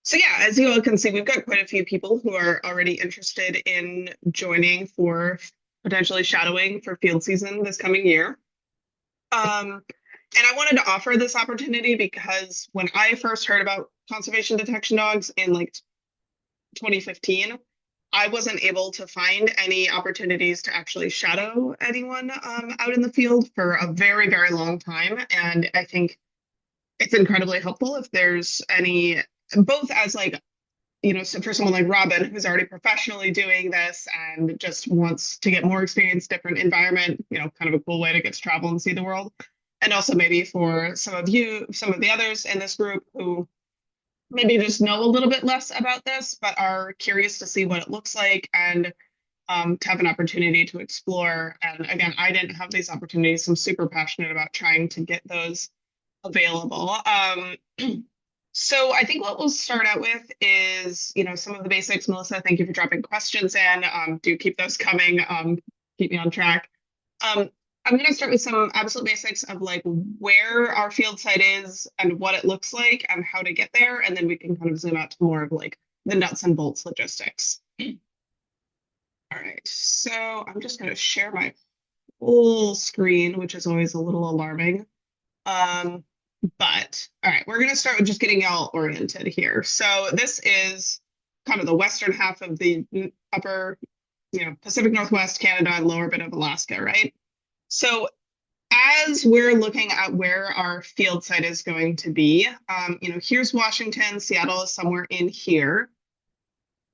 So yeah, as you all can see, we've got quite a few people who are already interested in joining for potentially shadowing for field season this coming year. And I wanted to offer this opportunity because when I first heard about conservation detection dogs in like 2015, I wasn't able to find any opportunities to actually shadow anyone out in the field for a very, very long time. And I think it's incredibly helpful if there's any, both as like, so for someone like Robin, who's already professionally doing this and just wants to get more experience, different environment, kind of a cool way to get to travel and see the world. And also maybe for some of you, some of the others in this group who maybe just know a little bit less about this, but are curious to see what it looks like and to have an opportunity to explore. And again, I didn't have these opportunities, so I'm super passionate about trying to get those available. So I think what we'll start out with is, some of the basics. Melissa, thank you for dropping questions in. Do keep those coming. Keep me on track. Um, I'm going to start with some absolute basics of like where our field site is and what it looks like and how to get there. And then we can kind of zoom out to more of like the nuts and bolts logistics. All right, so I'm just going to share my full screen, which is always a little alarming. But all right, we're going to start with just getting y'all oriented here. So this is kind of the western half of the upper, Pacific Northwest, Canada, and lower bit of Alaska, right? So as we're looking at where our field site is going to be, here's Washington, Seattle is somewhere in here,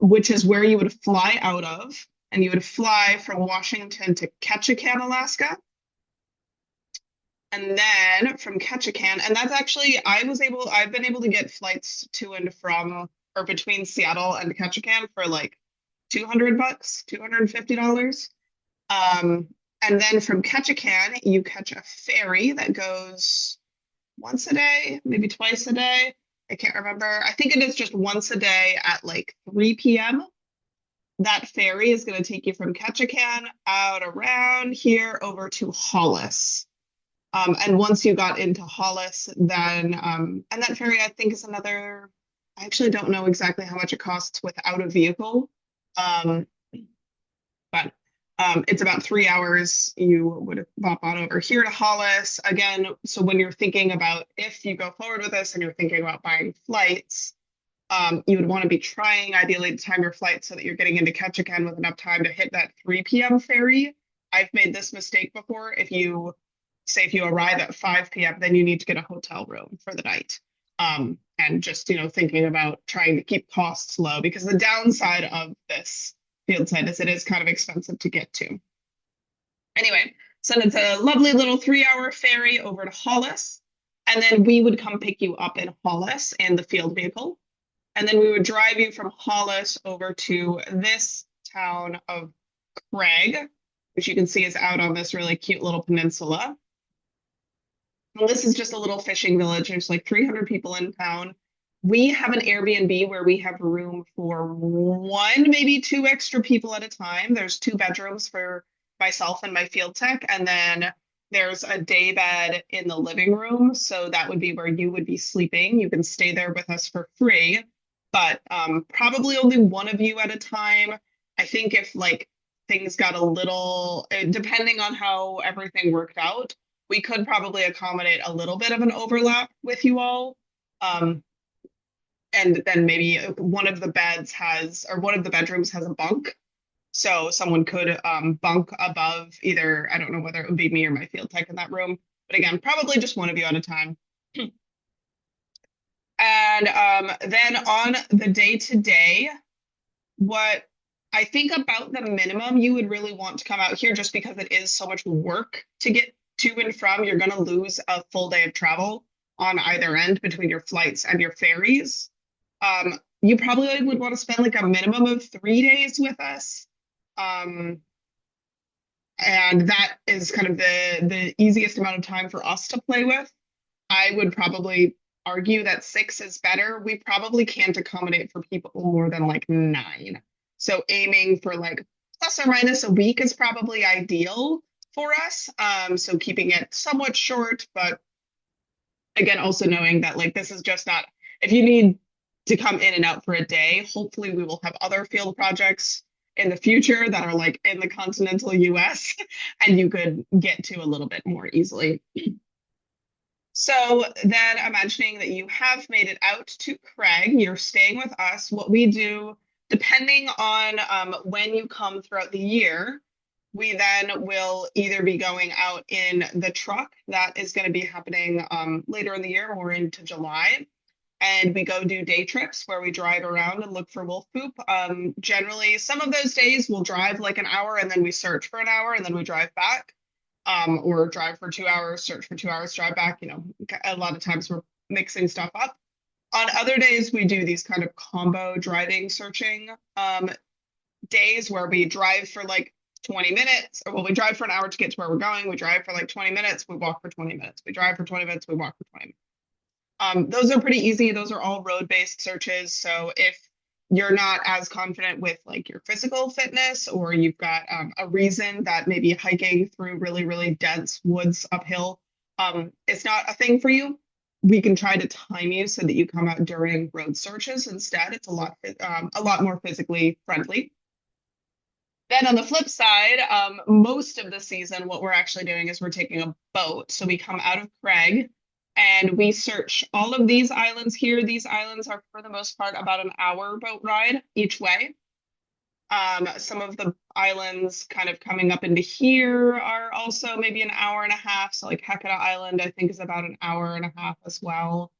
which is where you would fly out of, and you would fly from Washington to Ketchikan, Alaska. And then from Ketchikan, and that's actually, I've been able to get flights to and from or between Seattle and Ketchikan for like $200, $250. And then from Ketchikan, you catch a ferry that goes once a day, maybe twice a day. I can't remember. I think it is just once a day at like 3 p.m. That ferry is going to take you from Ketchikan out around here over to Hollis. And once you got into Hollis, then, and that ferry, I think, is another, I actually don't know exactly how much it costs without a vehicle. But it's about 3 hours. You would pop on over here to Hollis. Again, so when you're thinking about if you go forward with this and you're thinking about buying flights, you would want to be trying ideally to time your flight so that you're getting into Ketchikan with enough time to hit that 3 p.m. ferry. I've made this mistake before. If you arrive at 5 p.m., then you need to get a hotel room for the night. And just, thinking about trying to keep costs low, because the downside of this field site is it is kind of expensive to get to. Anyway, so it's a lovely little 3-hour ferry over to Hollis. And then we would come pick you up in Hollis in the field vehicle. And then we would drive you from Hollis over to this town of Craig, which you can see is out on this really cute little peninsula. And this is just a little fishing village. There's like 300 people in town. We have an Airbnb where we have room for 1, maybe 2 extra people at a time. There's 2 bedrooms for myself and my field tech. And then there's a day bed in the living room. So that would be where you would be sleeping. You can stay there with us for free, but probably only one of you at a time. I think if like things got a little, depending on how everything worked out, we could probably accommodate a little bit of an overlap with you all. And then maybe one of the bedrooms has a bunk. So someone could bunk above either, I don't know whether it would be me or my field tech in that room. But again, probably just one of you at a time. And then on the day-to-day, what I think about the minimum you would really want to come out here, just because it is so much work to get to and from, you're going to lose a full day of travel on either end between your flights and your ferries. You probably would want to spend like a minimum of 3 days with us. And that is kind of the easiest amount of time for us to play with. I would probably argue that 6 is better. We probably can't accommodate for people more than like 9. So aiming for like plus or minus a week is probably ideal for us. So keeping it somewhat short, but again, also knowing that like this is just not, if you need to come in and out for a day, hopefully we will have other field projects in the future that are like in the continental US and you could get to a little bit more easily. So then imagining that you have made it out to Craig, you're staying with us. What we do, depending on when you come throughout the year, we then will either be going out in the truck. That is going to be happening later in the year, more into July. And we go do day trips where we drive around and look for wolf poop. Generally, some of those days we'll drive like an hour and then we search for an hour and then we drive back, or drive for 2 hours, search for 2 hours, drive back. A lot of times we're mixing stuff up. On other days, we do these kind of combo driving searching days where we drive for like 20 minutes, or well, we drive for an hour to get to where we're going. We drive for like 20 minutes, we walk for 20 minutes. We drive for 20 minutes, we walk for 20 minutes. Those are pretty easy. Those are all road-based searches. So if you're not as confident with like your physical fitness, or you've got a reason that maybe hiking through really, really dense woods uphill is not a thing for you, we can try to time you so that you come out during road searches instead. It's a lot more physically friendly. Then on the flip side, most of the season, what we're actually doing is we're taking a boat. So we come out of Craig and we search all of these islands here. These islands are, for the most part, about an hour boat ride each way. Some of the islands kind of coming up into here are also maybe an hour and a half. So like Hecata Island, I think, is about an hour and a half as well.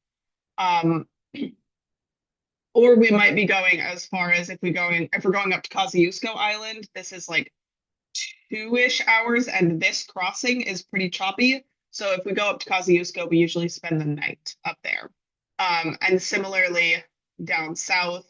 Or we might be going as far as if we're going up to Kosciuszko Island, this is like 2-ish hours, and this crossing is pretty choppy. So if we go up to Kosciuszko, we usually spend the night up there. And similarly, down south,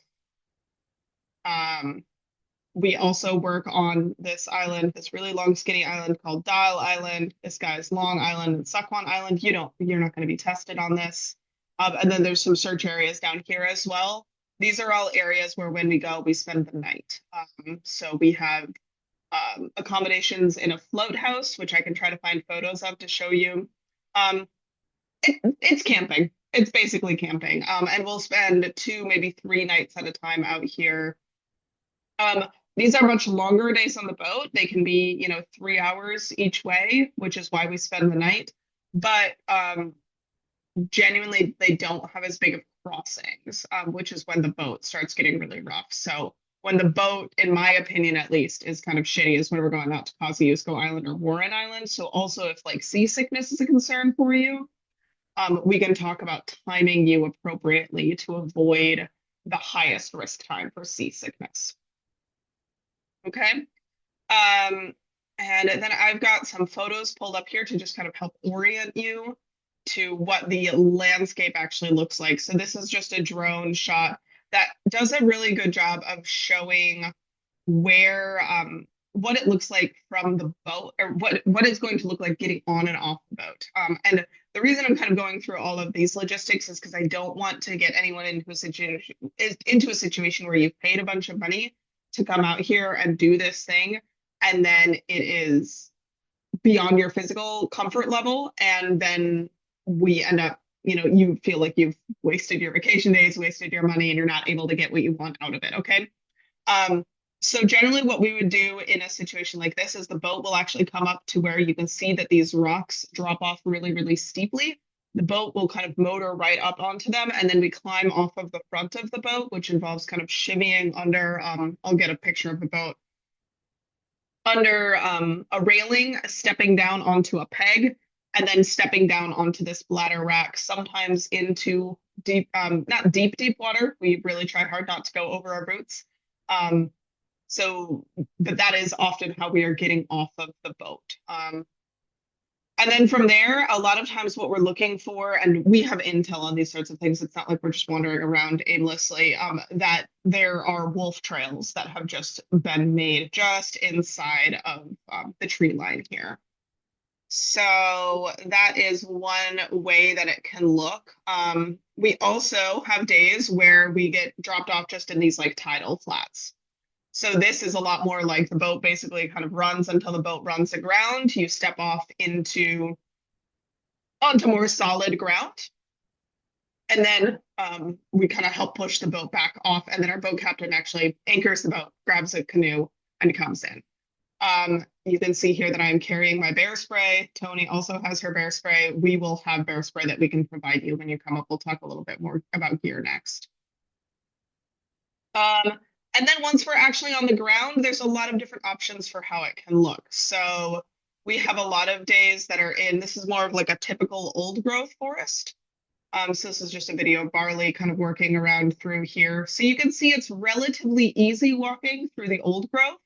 we also work on this island, this really long, skinny island called Dial Island. This guy's Long Island and Suckwan Island. You're not going to be tested on this. And then there's some search areas down here as well. These are all areas where when we go, we spend the night. So we have accommodations in a float house, which I can try to find photos of to show you. It's camping. It's basically camping. And we'll spend 2, maybe 3 nights at a time out here. These are much longer days on the boat. They can be, 3 hours each way, which is why we spend the night. But genuinely, they don't have as big of crossings, which is when the boat starts getting really rough. So when the boat, in my opinion at least, is kind of shitty is when we're going out to Kosciuszko Island or Warren Island. So also if like seasickness is a concern for you, we can talk about timing you appropriately to avoid the highest risk time for seasickness. Okay. And then I've got some photos pulled up here to just kind of help orient you to what the landscape actually looks like. So this is just a drone shot that does a really good job of showing where, what it looks like from the boat, or what it's going to look like getting on and off the boat. And the reason I'm kind of going through all of these logistics is because I don't want to get anyone into a situation where you've paid a bunch of money to come out here and do this thing, and then it is beyond your physical comfort level, and then we end up, you feel like you've wasted your vacation days, wasted your money, and you're not able to get what you want out of it. Okay. So generally what we would do in a situation like this is the boat will actually come up to where you can see that these rocks drop off really, really steeply. The boat will kind of motor right up onto them, and then we climb off of the front of the boat, which involves kind of shimmying under, I'll get a picture of the boat, under a railing, stepping down onto a peg, and then stepping down onto this bladder rack, sometimes into deep, not deep, deep water. We really try hard not to go over our boots. But that is often how we are getting off of the boat. And then from there, a lot of times what we're looking for, and we have intel on these sorts of things, it's not like we're just wandering around aimlessly, that there are wolf trails that have just been made just inside of the tree line here. So that is one way that it can look. We also have days where we get dropped off just in these like tidal flats. So this is a lot more like the boat basically kind of runs until the boat runs aground. You step off onto more solid ground. And then we kind of help push the boat back off. And then our boat captain actually anchors the boat, grabs a canoe, and comes in. You can see here that I am carrying my bear spray. Tony also has her bear spray. We will have bear spray that we can provide you when you come up. We'll talk a little bit more about gear next. And then once we're actually on the ground, there's a lot of different options for how it can look. So we have a lot of days that are in, this is more of like a typical old growth forest. So this is just a video of Barley kind of working around through here. So you can see it's relatively easy walking through the old growth.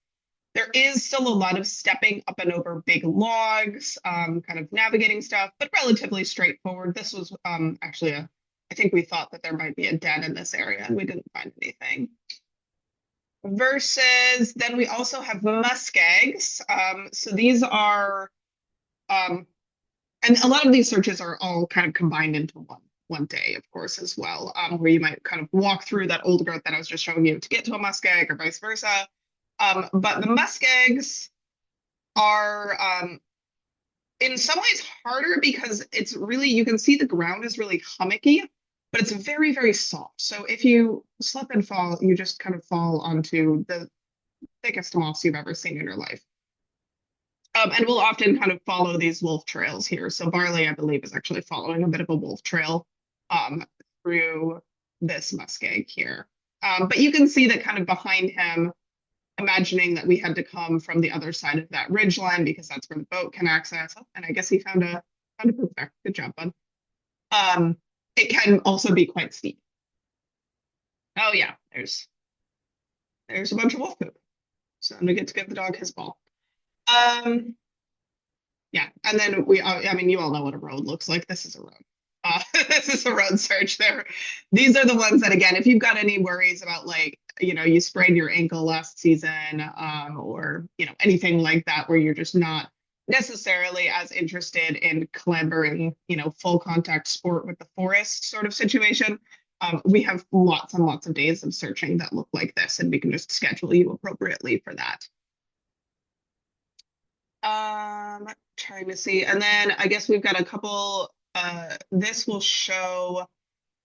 There is still a lot of stepping up and over big logs, kind of navigating stuff, but relatively straightforward. This was actually I think we thought that there might be a den in this area and we didn't find anything. Versus then we also have muskegs. So these are, and a lot of these searches are all kind of combined into one day, of course, as well, where you might kind of walk through that old growth that I was just showing you to get to a muskeg or vice versa. But the muskegs are in some ways harder because it's really, you can see the ground is really hummocky, but it's very, very soft. So if you slip and fall, you just kind of fall onto the thickest moss you've ever seen in your life. And we'll often kind of follow these wolf trails here. So Barley, I believe, is actually following a bit of a wolf trail through this muskeg here. But you can see that kind of behind him, imagining that we had to come from the other side of that ridge line because that's where the boat can access. Oh, and I guess he found a poop there. Good job, bud. It can also be quite steep. Oh yeah, there's a bunch of wolf poop. So I'm gonna get to give the dog his ball. Yeah, and then I mean, you all know what a road looks like. This is a road. This is a road search there. These are the ones that, again, if you've got any worries about like, you sprained your ankle last season, or, anything like that, where you're just not necessarily as interested in clambering, full contact sport with the forest sort of situation. We have lots and lots of days of searching that look like this, and we can just schedule you appropriately for that. Trying to see. And then I guess we've got a couple, this will show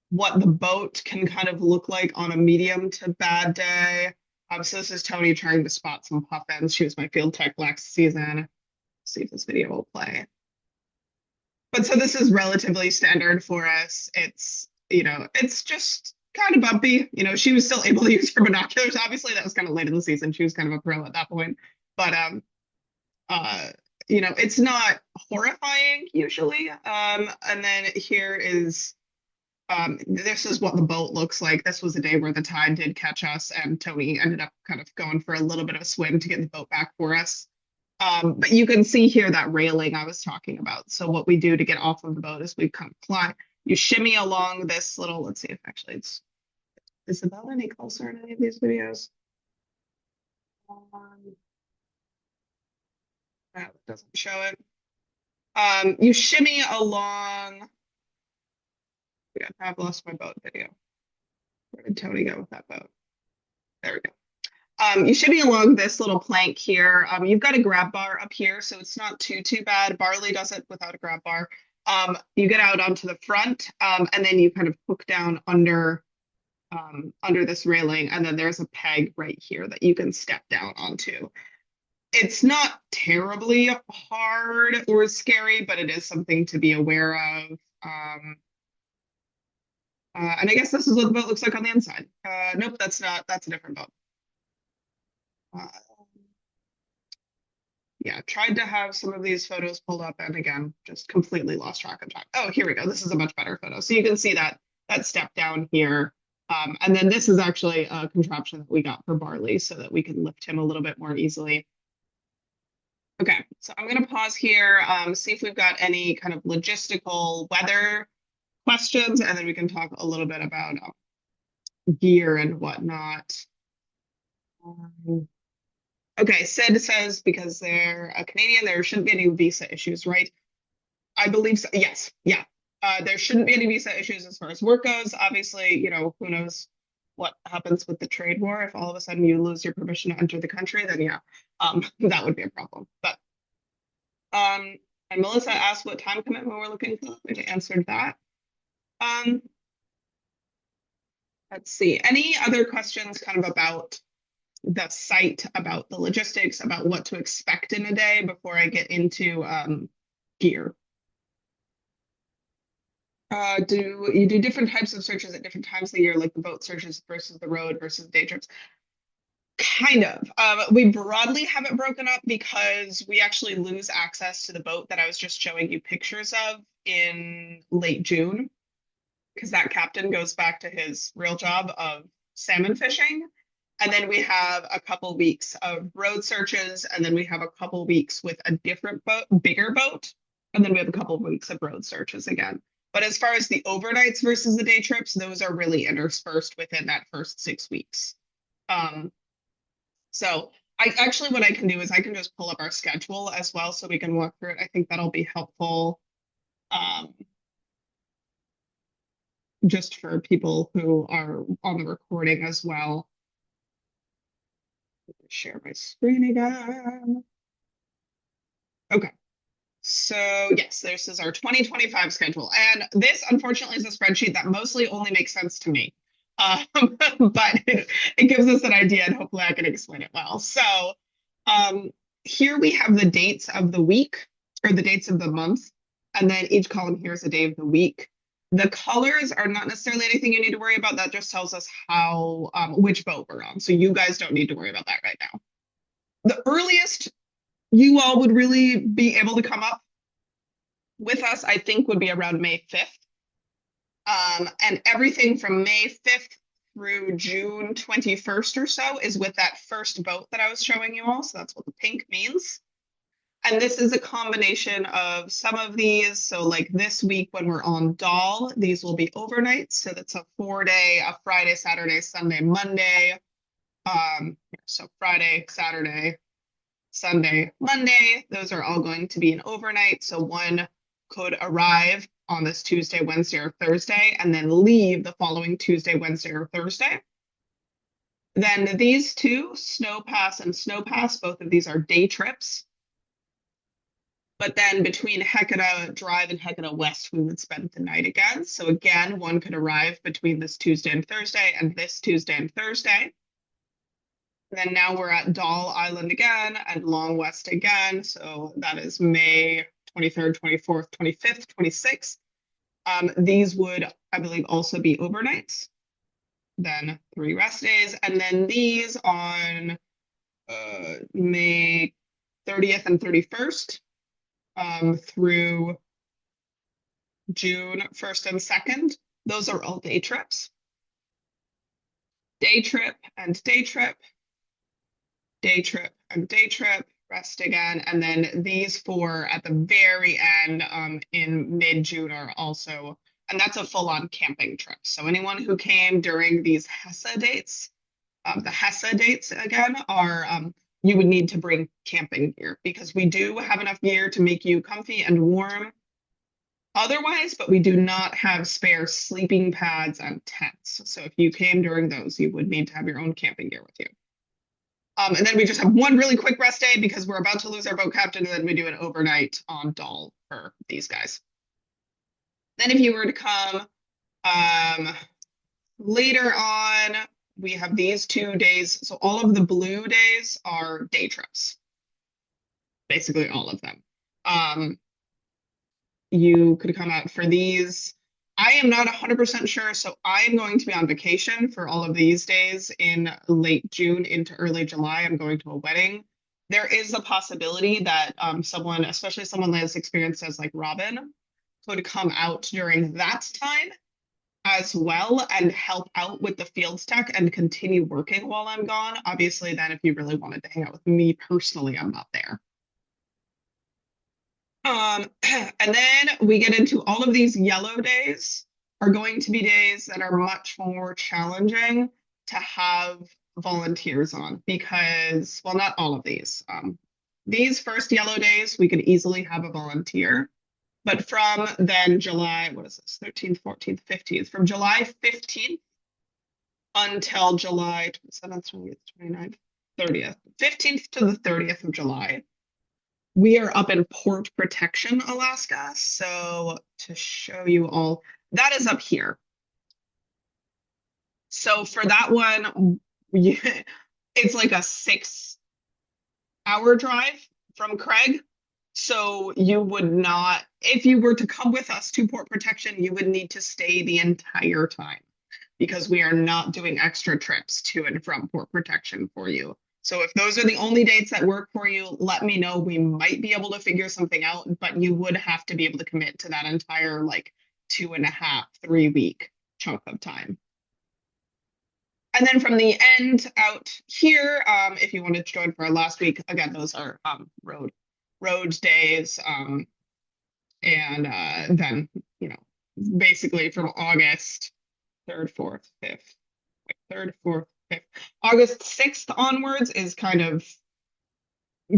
what the boat can kind of look like on a medium to bad day. So this is Tony trying to spot some puffins. She was my field tech last season. Let's see if this video will play. But so this is relatively standard for us. It's, it's just kind of bumpy. She was still able to use her binoculars. Obviously, that was kind of late in the season. She was kind of a pro at that point. But it's not horrifying usually. And then here is, this is what the boat looks like. This was a day where the tide did catch us, and Tony ended up kind of going for a little bit of a swim to get the boat back for us. But you can see here that railing I was talking about. So what we do to get off of the boat is we kind of climb, you shimmy along this little, let's see if actually is the boat any closer in any of these videos? That doesn't show it. You shimmy along. I've lost my boat video. Where did Tony go with that boat? There we go. You shimmy along this little plank here. You've got a grab bar up here, so it's not too bad. Barley does it without a grab bar. You get out onto the front, and then you kind of hook down under this railing, and then there's a peg right here that you can step down onto. It's not terribly hard or scary, but it is something to be aware of. And I guess this is what the boat looks like on the inside. Nope, that's not, that's a different boat. Yeah, tried to have some of these photos pulled up and again, just completely lost track of time. Oh, here we go. This is a much better photo. So you can see that step down here. And then this is actually a contraption that we got for Barley so that we can lift him a little bit more easily. Okay, so I'm going to pause here, see if we've got any kind of logistical weather questions, and then we can talk a little bit about gear and whatnot. Okay, Sid says because they're a Canadian, there shouldn't be any visa issues, right? I believe so. Yes, yeah. There shouldn't be any visa issues as far as work goes. Obviously, who knows what happens with the trade war. If all of a sudden you lose your permission to enter the country, then yeah, that would be a problem. But and Melissa asked what time commitment we're looking for. We answered that. Let's see. Any other questions kind of about the site, about the logistics, about what to expect in a day before I get into gear? Do you do different types of searches at different times of the year, like the boat searches versus the road versus day trips? Kind of. We broadly have it broken up because we actually lose access to the boat that I was just showing you pictures of in late June, because that captain goes back to his real job of salmon fishing. And then we have a couple weeks of road searches, and then we have a couple weeks with a different boat, bigger boat, and then we have a couple weeks of road searches again. But as far as the overnights versus the day trips, those are really interspersed within that first 6 weeks. Um, so I actually, what I can do is I can just pull up our schedule as well so we can walk through it. I think that'll be helpful. Um, just for people who are on the recording as well. Share my screen again. Okay. So yes, this is our 2025 schedule. And this unfortunately is a spreadsheet that mostly only makes sense to me. But it gives us an idea and hopefully I can explain it well. So here we have the dates of the week or the dates of the month. And then each column here is a day of the week. The colors are not necessarily anything you need to worry about. That just tells us how which boat we're on. So you guys don't need to worry about that right now. The earliest you all would really be able to come up with us, I think, would be around May 5th. And everything from May 5th through June 21st or so is with that first boat that I was showing you all. So that's what the pink means. And this is a combination of some of these. So like this week when we're on Doll, these will be overnights. So that's a 4-day, a Friday, Saturday, Sunday, Monday. So Friday, Saturday, Sunday, Monday. Those are all going to be an overnight. So one could arrive on this Tuesday, Wednesday, or Thursday, and then leave the following Tuesday, Wednesday, or Thursday. Then these two, Snow Pass and Snow Pass, both of these are day trips. But then between Hecata Drive and Hecata West, we would spend the night again. So again, one could arrive between this Tuesday and Thursday and this Tuesday and Thursday. Then now we're at Doll Island again and Long West again. So that is May 23rd, 24th, 25th, 26th. These would, I believe, also be overnights. Then 3 rest days. And then these on May 30th and 31st. Through June 1st and 2nd. Those are all day trips. Day trip and day trip. Day trip and day trip. Rest again. And then these 4 at the very end in mid-June are also, and that's a full-on camping trip. So anyone who came during these HESA dates, the HESA dates again are you would need to bring camping gear because we do have enough gear to make you comfy and warm otherwise, but we do not have spare sleeping pads and tents. So if you came during those, you would need to have your own camping gear with you. And then we just have one really quick rest day because we're about to lose our boat captain, and then we do an overnight on Doll for these guys. Then if you were to come later on, we have these 2 days. So all of the blue days are day trips. Basically all of them. You could come out for these. I am not 100% sure, so I am going to be on vacation for all of these days in late June into early July. I'm going to a wedding. There is a possibility that someone, especially someone as experienced as like Robin, could come out during that time as well and help out with the field tech and continue working while I'm gone. Obviously, then if you really wanted to hang out with me personally, I'm not there. And then we get into all of these yellow days are going to be days that are much more challenging to have volunteers on because, well, not all of these. These first yellow days, we could easily have a volunteer. But from then July, what is this, 13th, 14th, 15th, from July 15th until July 27th, 28th, 29th, 30th, 15th to the 30th of July, we are up in Port Protection, Alaska. So to show you all, that is up here. So for that one, you, it's like a 6 hour drive from Craig. So you would not, if you were to come with us to Port Protection, you would need to stay the entire time because we are not doing extra trips to and from Port Protection for you. So if those are the only dates that work for you, let me know. We might be able to figure something out, but you would have to be able to commit to that entire like 2.5, 3 week chunk of time. And then from the end out here, if you wanted to join for our last week, again, those are road days. And then, you know, basically from August 3rd, 4th, 5th, 3rd, 4th, 5th, August 6th onwards is kind of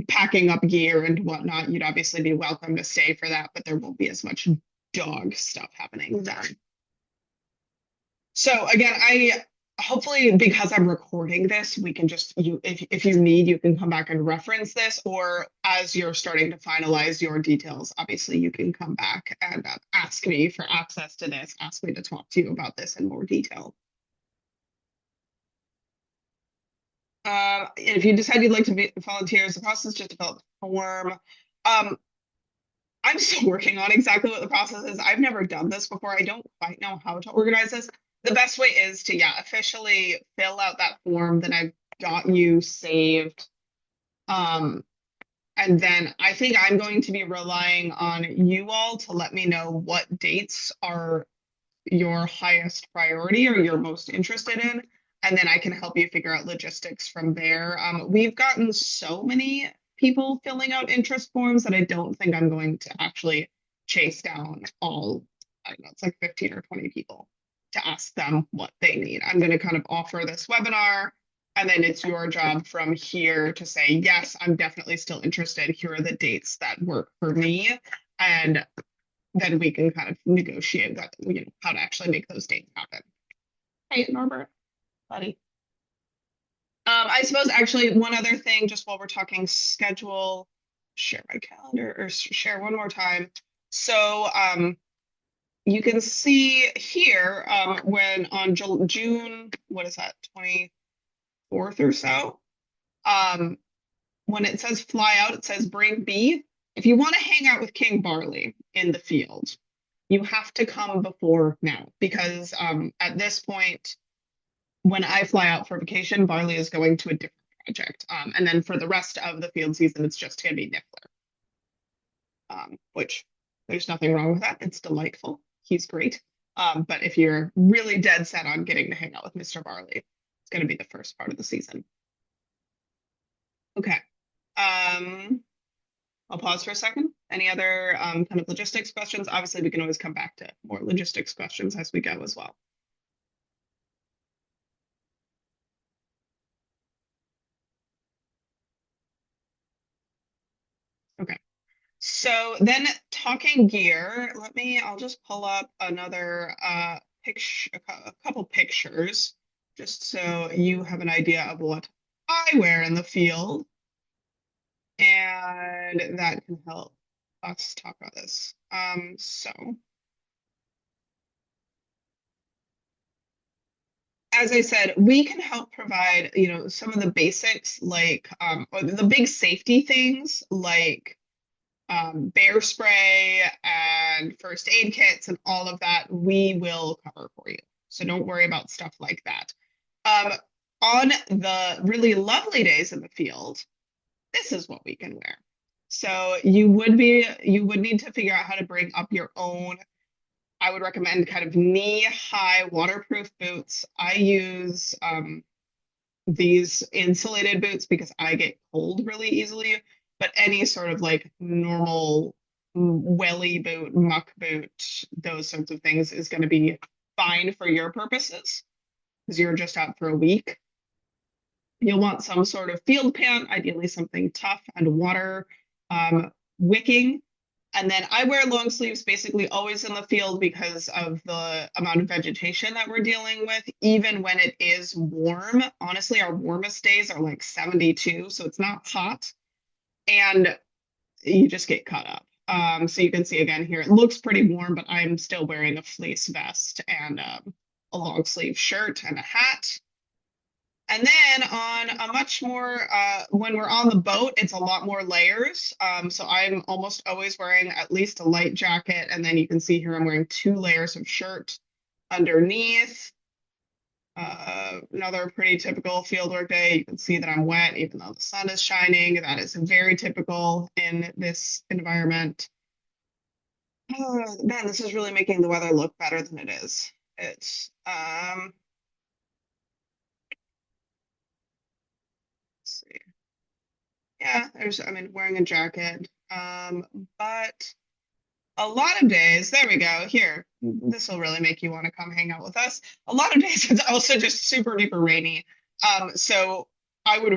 packing up gear and whatnot. You'd obviously be welcome to stay for that, but there won't be as much dog stuff happening then. So again, I hopefully because I'm recording this, we can just you if you need, you can come back and reference this, or as you're starting to finalize your details, obviously you can come back and ask me for access to this, ask me to talk to you about this in more detail. If you decide you'd like to volunteer, the process just to fill out the form. I'm still working on exactly what the process is. I've never done this before. I don't quite know how to organize this. The best way is to, yeah, officially fill out that form that I've got you saved. Um, and then I think I'm going to be relying on you all to let me know what dates are your highest priority or you're most interested in. And then I can help you figure out logistics from there. We've gotten so many people filling out interest forms that I don't think I'm going to actually chase down all, I don't know, it's like 15 or 20 people to ask them what they need. I'm going to kind of offer this webinar, and then it's your job from here to say, yes, I'm definitely still interested. Here are the dates that work for me. And then we can kind of negotiate that, you know, how to actually make those dates happen. Hey, Norbert, buddy. I suppose actually one other thing, just while we're talking schedule, share my calendar or share one more time. So you can see here when on June, what is that, 24th or so, um, when it says fly out, it says bring B. If you want to hang out with King Barley in the field, you have to come before now because at this point, when I fly out for vacation, Barley is going to a different project. And then for the rest of the field season, it's just going to be Niffler, which there's nothing wrong with that. It's delightful. He's great. But if you're really dead set on getting to hang out with Mr. Barley, it's going to be the first part of the season. Okay. I'll pause for a second. Any other kind of logistics questions? Obviously, we can always come back to more logistics questions as we go as well. Okay. So then talking gear, I'll just pull up another picture, a couple pictures, just so you have an idea of what I wear in the field. And that can help us talk about this. So as I said, we can help provide, you know, some of the basics like or the big safety things like bear spray and first aid kits and all of that, we will cover for you. So don't worry about stuff like that. On the really lovely days in the field, this is what we can wear. So you would need to figure out how to bring up your own. I would recommend kind of knee-high waterproof boots. I use these insulated boots because I get cold really easily, but any sort of like normal welly boot, muck boot, those sorts of things is going to be fine for your purposes because you're just out for a week. You'll want some sort of field pant, ideally something tough and water wicking. And then I wear long sleeves basically always in the field because of the amount of vegetation that we're dealing with, even when it is warm. Honestly, our warmest days are like 72, so it's not hot. And you just get cut up. So you can see again here, it looks pretty warm, but I'm still wearing a fleece vest and a long sleeve shirt and a hat. And then on a much more, when we're on the boat, it's a lot more layers. So I'm almost always wearing at least a light jacket. And then you can see here I'm wearing 2 layers of shirt underneath. Another pretty typical fieldwork day. You can see that I'm wet even though the sun is shining. That is very typical in this environment. Oh, man, this is really making the weather look better than it is. It's let's see. Yeah, I mean, wearing a jacket. But a lot of days, there we go. Here, this will really make you want to come hang out with us. A lot of days, it's also just super duper rainy. So I would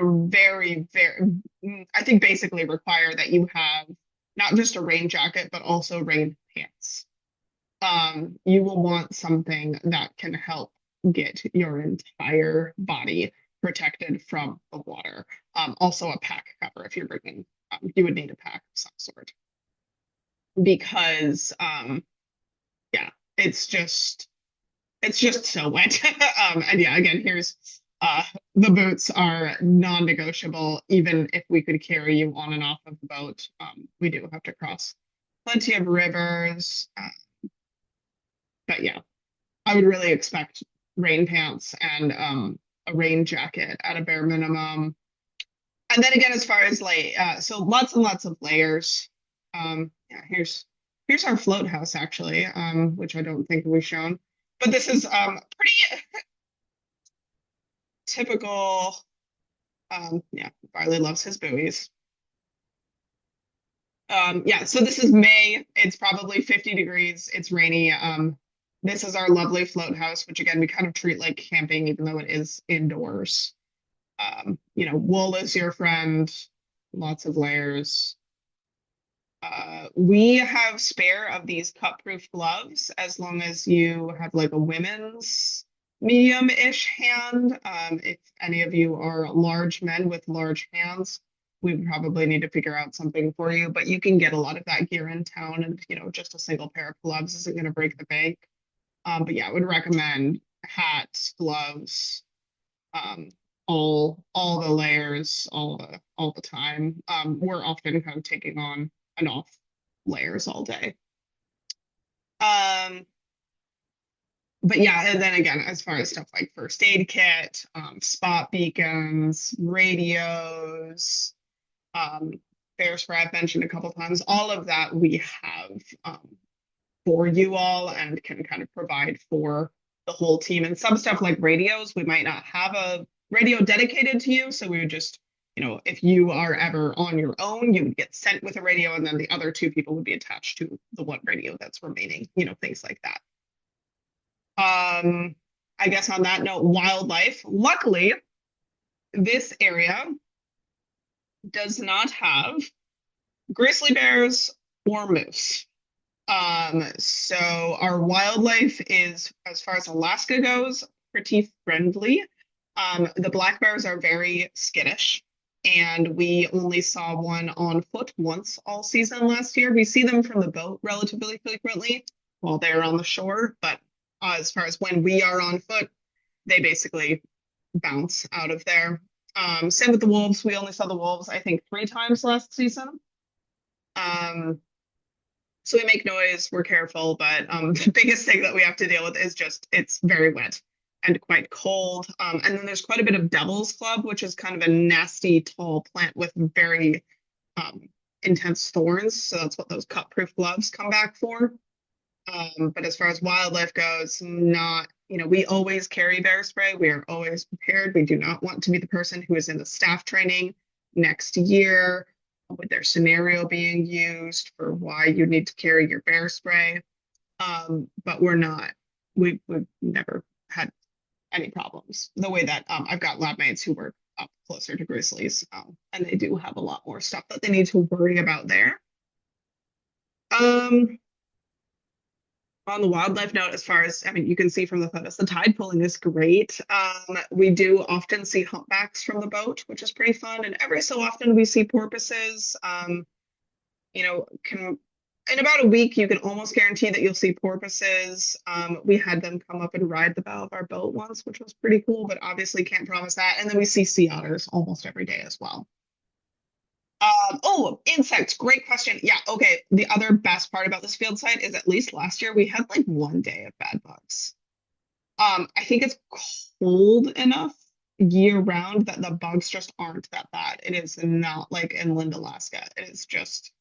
I think basically require that you have not just a rain jacket, but also rain pants. You will want something that can help get your entire body protected from the water. Also a pack cover if you're bringing, you would need a pack of some sort because, yeah, it's just so wet. And yeah, again, here's the boots are non-negotiable. Even if we could carry you on and off of the boat, we do have to cross plenty of rivers. But yeah, I would really expect rain pants and a rain jacket at a bare minimum. And then again, as far as like, so lots and lots of layers. Yeah, here's our float house actually, which I don't think we've shown. But this is pretty typical. Yeah, Barley loves his buoys. Yeah, so this is May. It's probably 50 degrees. It's rainy. This is our lovely float house, which again, we kind of treat like camping, even though it is indoors. Wool is your friend, lots of layers. We have spare of these cut-proof gloves as long as you have like a women's medium-ish hand. If any of you are large men with large hands, we would probably need to figure out something for you, but you can get a lot of that gear in town and, just a single pair of gloves isn't going to break the bank. But yeah, I would recommend hats, gloves, um, all the layers, all the time. We're often kind of taking on and off layers all day. But yeah, and then again, as far as stuff like first aid kit, spot beacons, radios, bear spray I've mentioned a couple times, all of that we have for you all and can kind of provide for the whole team. And some stuff like radios, we might not have a radio dedicated to you. So we would just, if you are ever on your own, you would get sent with a radio and then the other 2 people would be attached to the one radio that's remaining, things like that. I guess on that note, wildlife. Luckily, this area does not have grizzly bears or moose. So our wildlife is, as far as Alaska goes, pretty friendly. The black bears are very skittish, and we only saw one on foot once all season last year. We see them from the boat relatively frequently while they're on the shore, but as far as when we are on foot, they basically bounce out of there. Same with the wolves. We only saw the wolves, I think, 3 times last season. So we make noise, we're careful, but the biggest thing that we have to deal with is just it's very wet and quite cold. And then there's quite a bit of devil's club, which is kind of a nasty tall plant with very intense thorns. So that's what those cut-proof gloves come back for. But as far as wildlife goes, we always carry bear spray. We are always prepared. We do not want to be the person who is in the staff training next year with their scenario being used for why you need to carry your bear spray. But we've never had any problems. The way that I've got lab mates who work up closer to grizzlies, and they do have a lot more stuff that they need to worry about there. On the wildlife note, as far as, you can see from the photos, the tide pooling is great. We do often see humpbacks from the boat, which is pretty fun. And every so often we see porpoises. in about a week, you can almost guarantee that you'll see porpoises. We had them come up and ride the bow of our boat once, which was pretty cool, but obviously can't promise that. And then we see sea otters almost every day as well. Oh, insects. Great question. Yeah, okay. The other best part about this field site is at least last year we had like 1 day of bad bugs. I think it's cold enough year round that the bugs just aren't that bad. It is not like inland Alaska. It is just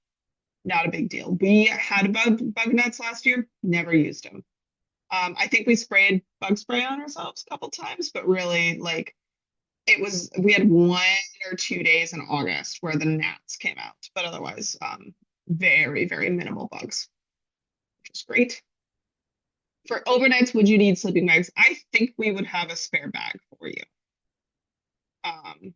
not a big deal. We had bug nets last year, never used them. I think we sprayed bug spray on ourselves a couple times, but really like we had 1 or 2 days in August where the gnats came out, but otherwise, very, very minimal bugs, which is great. For overnights, would you need sleeping bags? I think we would have a spare bag for you. Um,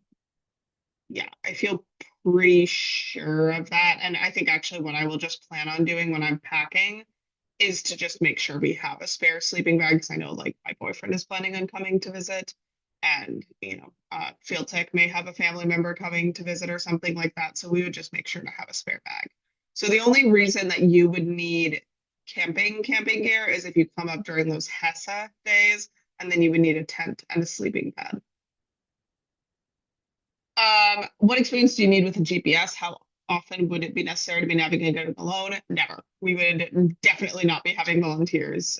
yeah, I feel pretty sure of that. And I think actually what I will just plan on doing when I'm packing is to just make sure we have a spare sleeping bag because I know like my boyfriend is planning on coming to visit and Field Tech may have a family member coming to visit or something like that. So we would just make sure to have a spare bag. So the only reason that you would need camping gear is if you come up during those HESA days, and then you would need a tent and a sleeping bed. What experience do you need with a GPS? How often would it be necessary to be navigating alone? Never. We would definitely not be having volunteers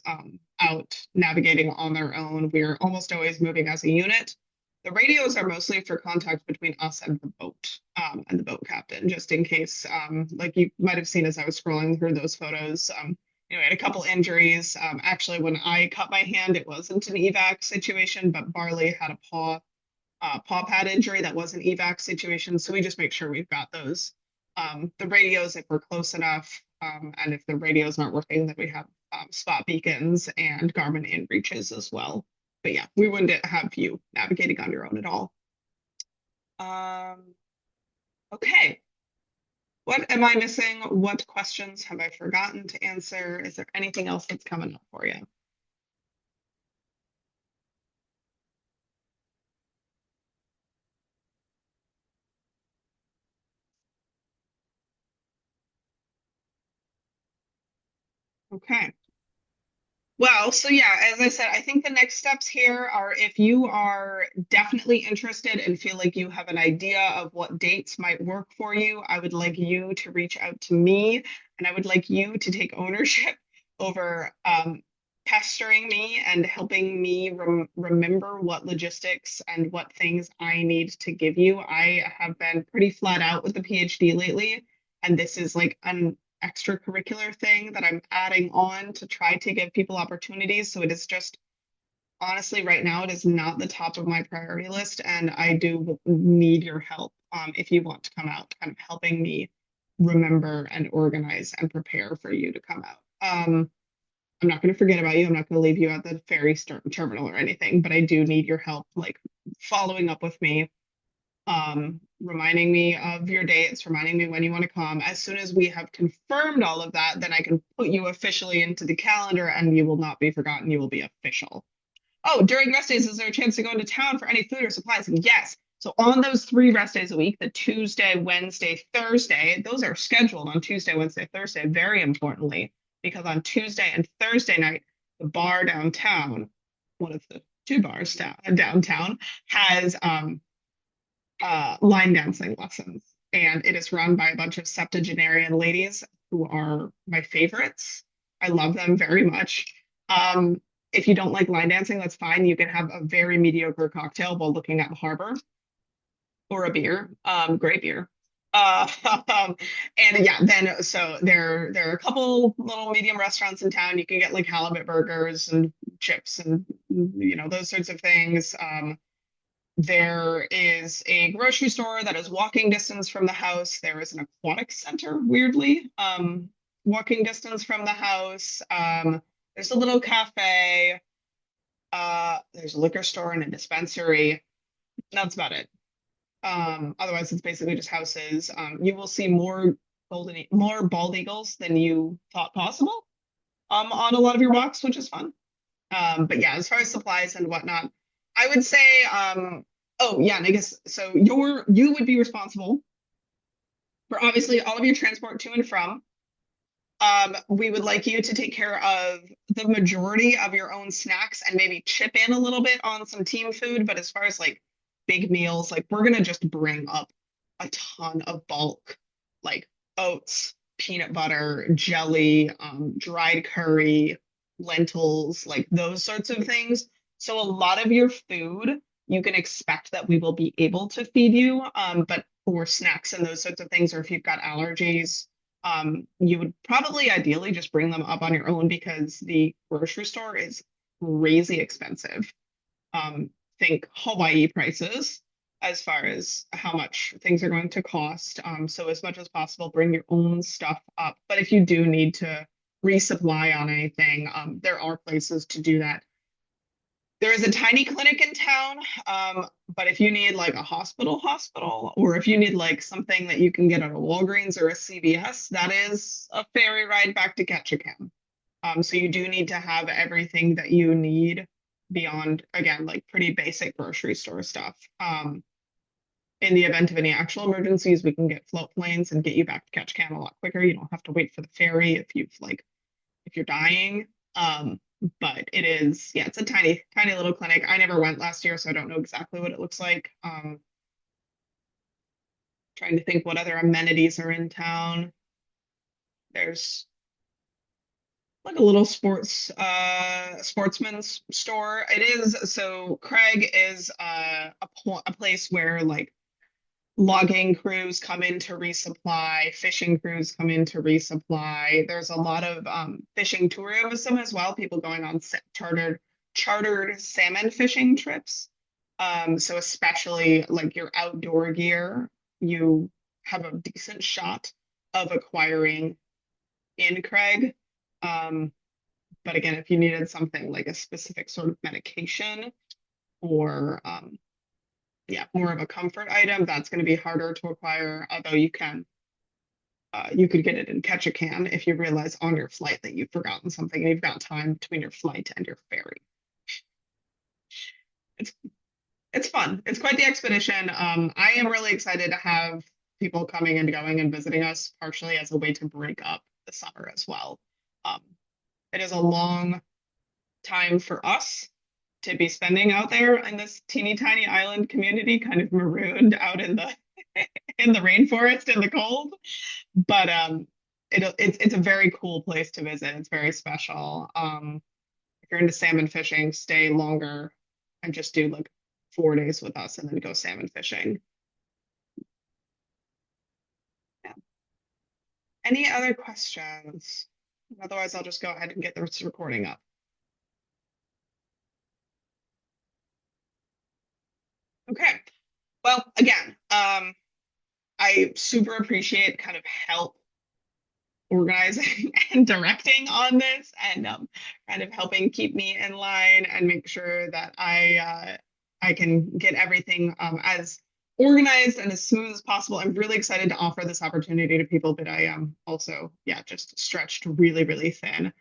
out navigating on their own. We're almost always moving as a unit. The radios are mostly for contact between us and the boat and the boat captain, just in case, like you might have seen as I was scrolling through those photos. I had a couple injuries. Actually, when I cut my hand, it wasn't an evac situation, but Barley had a paw pad injury that was an evac situation. So we just make sure we've got those. The radios, if we're close enough, and if the radios aren't working, then we have spot beacons and Garmin inReaches as well. But yeah, we wouldn't have you navigating on your own at all. Okay. What am I missing? What questions have I forgotten to answer? Is there anything else that's coming up for you? Okay. Well, so yeah, as I said, I think the next steps here are if you are definitely interested and feel like you have an idea of what dates might work for you, I would like you to reach out to me and I would like you to take ownership over pestering me and helping me remember what logistics and what things I need to give you. I have been pretty flat out with the PhD lately, and this is like an extracurricular thing that I'm adding on to try to give people opportunities. So it is just honestly right now it is not the top of my priority list, and I do need your help if you want to come out, kind of helping me remember and organize and prepare for you to come out. I'm not going to forget about you. I'm not going to leave you at the ferry terminal or anything, but I do need your help, like following up with me, reminding me of your dates, reminding me when you want to come. As soon as we have confirmed all of that, then I can put you officially into the calendar and you will not be forgotten. You will be official. Oh, during rest days, is there a chance to go into town for any food or supplies? Yes. So on those 3 rest days a week, the Tuesday, Wednesday, Thursday, those are scheduled on Tuesday, Wednesday, Thursday, very importantly, because on Tuesday and Thursday night, the bar downtown, one of the 2 bars downtown, has line dancing lessons. And it is run by a bunch of septuagenarian ladies who are my favorites. I love them very much. If you don't like line dancing, that's fine. You can have a very mediocre cocktail while looking at the harbor or a beer, great beer. Uh, and yeah, then so there are a couple little medium restaurants in town. You can get like halibut burgers and chips and those sorts of things. There is a grocery store that is walking distance from the house. There is an aquatic center, weirdly, walking distance from the house. There's a little cafe. There's a liquor store and a dispensary. That's about it. Otherwise, it's basically just houses. You will see more bald eagles than you thought possible on a lot of your walks, which is fun. But yeah, as far as supplies and whatnot, I would say, oh yeah, and I guess so you would be responsible for obviously all of your transport to and from. We would like you to take care of the majority of your own snacks and maybe chip in a little bit on some team food. But as far as like big meals, like we're gonna just bring up a ton of bulk, like oats, peanut butter, jelly, dried curry, lentils, like those sorts of things. So a lot of your food you can expect that we will be able to feed you. But for snacks and those sorts of things, or if you've got allergies, you would probably ideally just bring them up on your own because the grocery store is crazy expensive. Think Hawaii prices as far as how much things are going to cost. So as much as possible, bring your own stuff up. But if you do need to resupply on anything, there are places to do that. There is a tiny clinic in town, but if you need like a hospital, or if you need like something that you can get at a Walgreens or a CVS, that is a ferry ride back to Ketchikan. So you do need to have everything that you need beyond, again, like pretty basic grocery store stuff. In the event of any actual emergencies, we can get float planes and get you back to Ketchikan a lot quicker. You don't have to wait for the ferry if you're dying. But it is, yeah, it's a tiny, tiny little clinic. I never went last year, so I don't know exactly what it looks like. Trying to think what other amenities are in town. There's like a little sportsman's store. It is, so Craig is a place where like logging crews come in to resupply, fishing crews come in to resupply. There's a lot of fishing tourism as well, people going on chartered salmon fishing trips. So especially like your outdoor gear, you have a decent shot of acquiring in Craig. Um, but again, if you needed something like a specific sort of medication or yeah, more of a comfort item, that's going to be harder to acquire, although you could get it in Ketchikan if you realize on your flight that you've forgotten something and you've got time between your flight and your ferry. It's it's fun. It's quite the expedition. I am really excited to have people coming and going and visiting us, partially as a way to break up the summer as well. Um, it is a long time for us to be spending out there in this teeny tiny island community, kind of marooned out in the in the rainforest in the cold. But it's a very cool place to visit. It's very special. If you're into salmon fishing, stay longer and just do like 4 days with us and then go salmon fishing. Yeah. Any other questions? Otherwise, I'll just go ahead and get this recording up. Okay. Well, again, I super appreciate kind of help organizing and directing on this and kind of helping keep me in line and make sure that I can get everything as organized and as smooth as possible. I'm really excited to offer this opportunity to people, but I am also, yeah, just stretched really, really thin.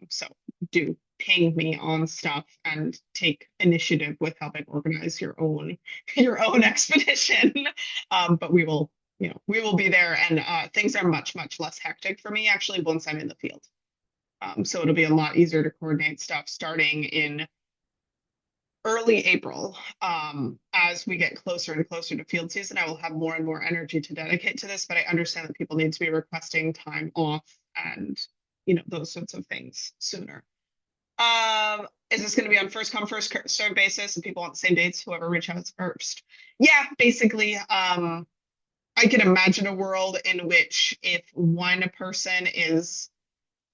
So do ping me on stuff and take initiative with helping organize your own expedition. But we will be there, and things are much, much less hectic for me actually once I'm in the field. So it'll be a lot easier to coordinate stuff starting in early April. As we get closer and closer to field season, I will have more and more energy to dedicate to this, but I understand that people need to be requesting time off and those sorts of things sooner. Is this going to be on first come, first serve basis and people want the same dates, whoever reaches out first? Yeah, basically. I can imagine a world in which if one person is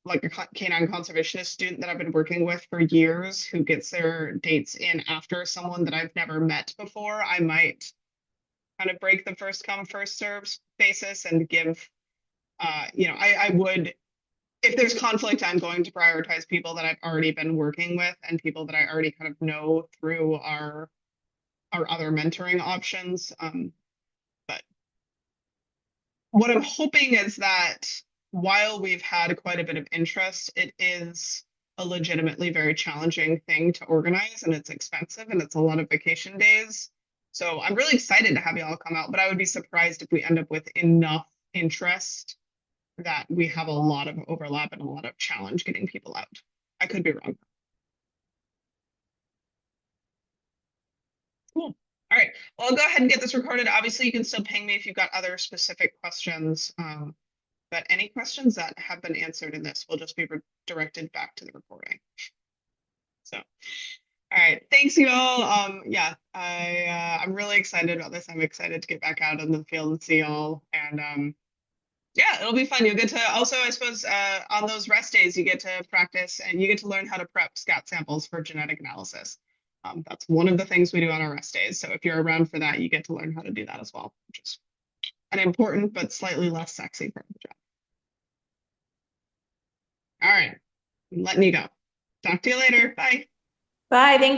like a canine conservationist student that I've been working with for years who gets their dates in after someone that I've never met before, I might kind of break the first come, first serve basis and give, I would, if there's conflict, I'm going to prioritize people that I've already been working with and people that I already kind of know through our other mentoring options. But what I'm hoping is that while we've had quite a bit of interest, it is a legitimately very challenging thing to organize and it's expensive and it's a lot of vacation days. So I'm really excited to have you all come out, but I would be surprised if we end up with enough interest that we have a lot of overlap and a lot of challenge getting people out. I could be wrong. Cool. All right. Well, I'll go ahead and get this recorded. Obviously, you can still ping me if you've got other specific questions. But any questions that have been answered in this will just be directed back to the recording. So, all right. Thanks, you all. Yeah, I'm really excited about this. I'm excited to get back out in the field and see y'all. And yeah, it'll be fun. You'll get to also, I suppose, on those rest days, you get to practice and you get to learn how to prep scat samples for genetic analysis. That's one of the things we do on our rest days. So if you're around for that, you get to learn how to do that as well, which is an important but slightly less sexy part of the job. All right, I'm letting you go. Talk to you later. Bye. Bye. Thank